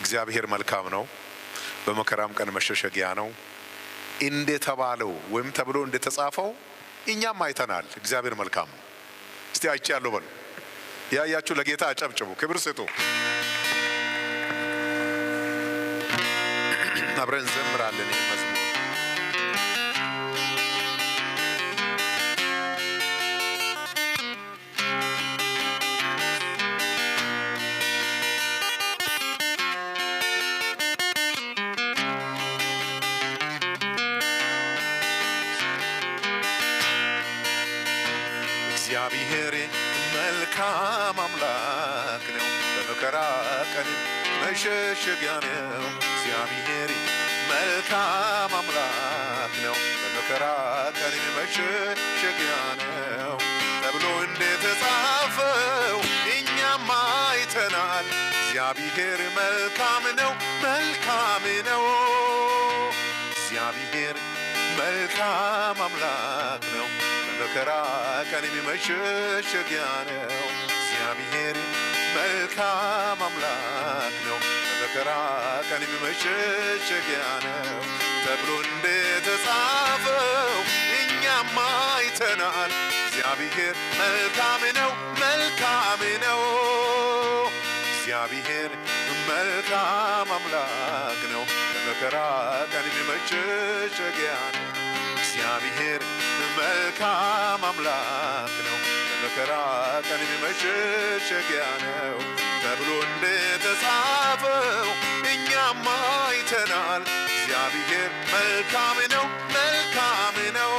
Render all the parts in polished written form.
እግዚአብሔር መልካም ነው፣ በመከራም ቀን መሸሸጊያ ነው እንደተባለው ወይም ተብሎ እንደተጻፈው እኛም አይተናል። እግዚአብሔር መልካም ነው። እስቲ አይቻለሁ በሉ። ያያችሁ ለጌታ አጨብጭቡ፣ ክብር ስጡ። አብረን ዘምራለን ይህን መዝሙር። እግዚአብሔር መልካም አምላክ ነው፣ በመከራ ቀን መሸሸጊያ ነው። እግዚአብሔር መልካም አምላክ ነው፣ በመከራ ቀን መሸሸጊያ ነው ተብሎ እንደተጻፈው እኛም አይተናል። እግዚአብሔር መልካም ነው፣ መልካም ነው። እግዚአብሔር መልካም አምላክ ነው፣ በመከራ ቀን መሸሸጊያ ነው። እግዚአብሔር መልካም አምላክ ነው፣ በመከራ ቀን መሸሸጊያ ነው ተብሎ እንደተጻፈው እኛም አይተናል። እግዚአብሔር መልካም ነው፣ መልካም ነው። እግዚአብሔር መልካም አምላክ ነው፣ በመከራ ቀን መሸሸጊያ ነው። እግዚአብሔር መልካም አምላክ ነው፣ በመከራ ቀን መሸሸጊያ ነው ተብሎ እንደተጻፈው እኛም አይተናል። እግዚአብሔር መልካም ነው፣ መልካም ነው።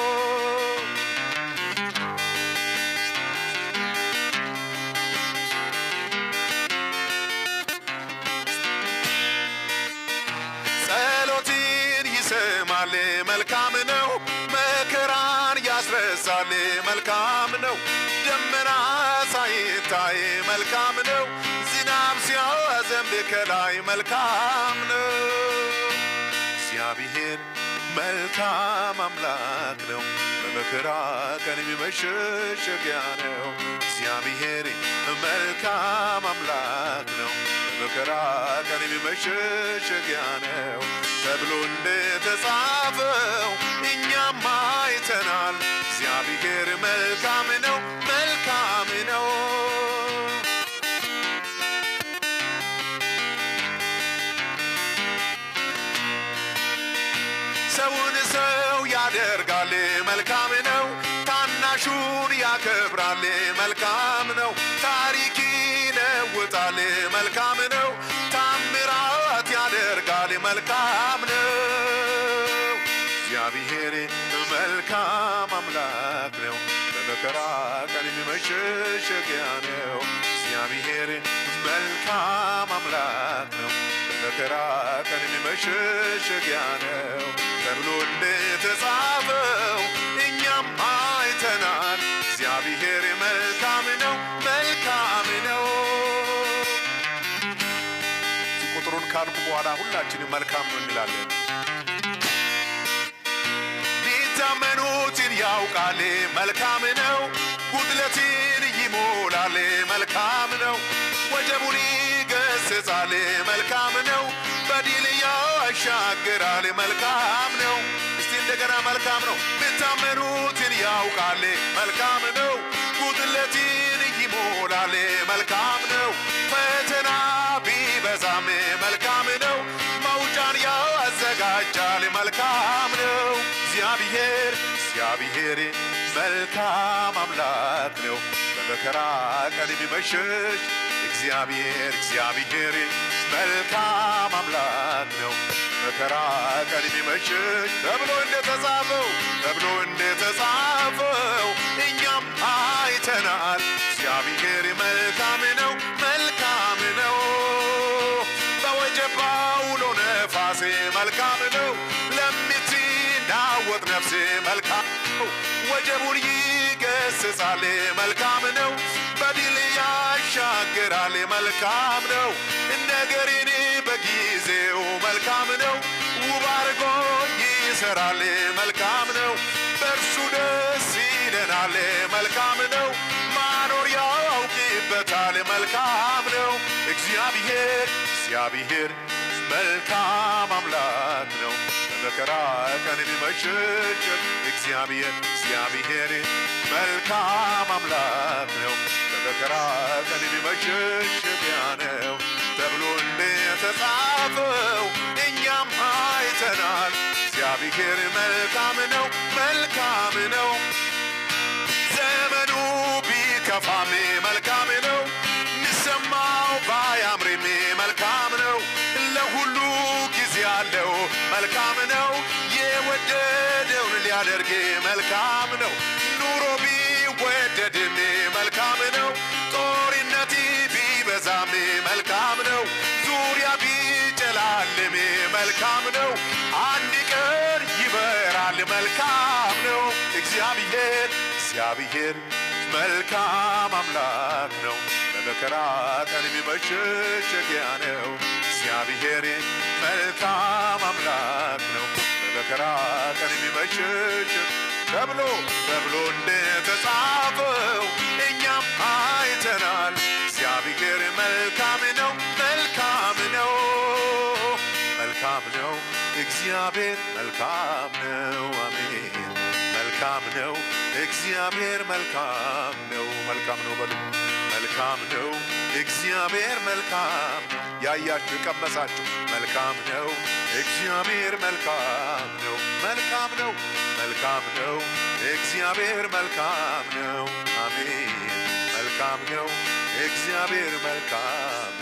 ጸሎትን ይሰማል፣ መልካም ነው። መከራን ያስረሳል፣ መልካም ነው። ደመና ሳይታይ መልካም ነው። ዝናብ ሲያዘንብ ከላይ መልካም ነው። እግዚአብሔር መልካም አምላክ ነው፣ በመከራ ቀን መሸሸጊያ ነው። እግዚአብሔር መልካም አምላክ ነው፣ በመከራ ቀን መሸሸጊያ ነው ተብሎ እንደተጻፈው እኛም አይተናል። እግዚአብሔር መልካም ነው፣ መልካም ነው። ሰውን ሰው ያደርጋል፣ መልካም ነው። ታናሹን ያከብራል፣ መልካም ነው። ታሪክ ይለውጣል፣ መልካም ነው። ታምራት ያደርጋል፣ መልካም ነው። እግዚአብሔር መልካም አምላክ ነው፣ በመከራ ቀን መሸሸጊያ ነው። እግዚአብሔር መልካም አምላክ ነው፣ በመከራ ቀን መሸሸጊያ ነው ተብሎ እንደተጻፈው እኛም አይተናል። እግዚአብሔር መልካም ነው፣ መልካም ነው። ቁጥሩን ካልኩ በኋላ ሁላችንም መልካም ነው እንላለን። ሊታመኑትን ያውቃል፣ መልካም ነው። ጉድለትን ይሞላል፣ መልካም ነው። ወጀቡን ይገስጻል፣ መልካም ነው። በድል ያሻግራል፣ መልካም ነው። እስቲ እንደገና መልካም ነው። ሊታመኑትን ያውቃል፣ መልካም ነው። ጉድለትን ይሞላል፣ መልካም ነው። ፈተና ቢበዛም መልካም ነው። መውጫን ያዘጋጃል፣ መልካም ነው። እግዚአብሔር መልካም አምላክ ነው፣ በመከራ ቀን የሚመሸሽ እግዚአብሔር መልካም አምላክ ነው፣ በመከራ ቀን የሚመሸሽ ተብሎ እንደተጻፈው እኛም አይተናል። እግዚአብሔር መልካም ነው፣ መልካም ነው። በወጀብ ባውሎ ነፋሴ መልካም ነው። ለምትናወጥ ነፍሴ መልካም ነው። ወጀቡን ይገስጻል፣ መልካም ነው። በድል ያሻግራል፣ መልካም ነው። ነገሬን በጊዜው መልካም ነው። ውብ አድርጎ ይሰራል፣ መልካም ነው። በእርሱ ደስ ይለናል፣ መልካም ነው። ማኖር ያውቅበታል፣ መልካም ነው። እግዚአብሔር እግዚአብሔር መልካም አምላክ ነው በመከራ ቀን የሚመሸሸግ እግዚአብሔር መልካም አምላክ ነው በመከራ ቀን የሚመሸሸጊያ ነው ተብሎ እንደተጻፈው እኛም አይተናል እግዚአብሔር መልካም ነው ዘመኑ ቢከፋም መልካም ነው ሚሰማው ባያምርም መልካም ነው ለሁሉ ጊዜ አለው መልካም ነው የወደደውን ሊያደርግ መልካም ነው ኑሮ ቢወደድም መልካም ነው ጦርነት ቢበዛም መልካም ነው ዙሪያ ቢጨላልም መልካም ነው አንድ ቀን ይበራል መልካም ነው እግዚአብሔር መልካም አምላክ ነው በመከራ ቀን የሚመሸሸጊያ ነው እግዚአብሔር መልካም አምላክ ነው በመከራ ቀን የሚመሸሸግ ተብሎ እንደተጻፈው እኛም አይተናል እግዚአብሔር መልካም ነው እግዚአብሔር መልካም ነው አሜን መልካም ነው እግዚአብሔር መልካም ነው በሉ መልካም ነው እግዚአብሔር መልካም ነው ያያችሁ ቀመሳችሁ መልካም ነው እግዚአብሔር መልካም ነው እግዚአብሔር መልካም ነው አሜን መልካም ነው እግዚአብሔር መልካም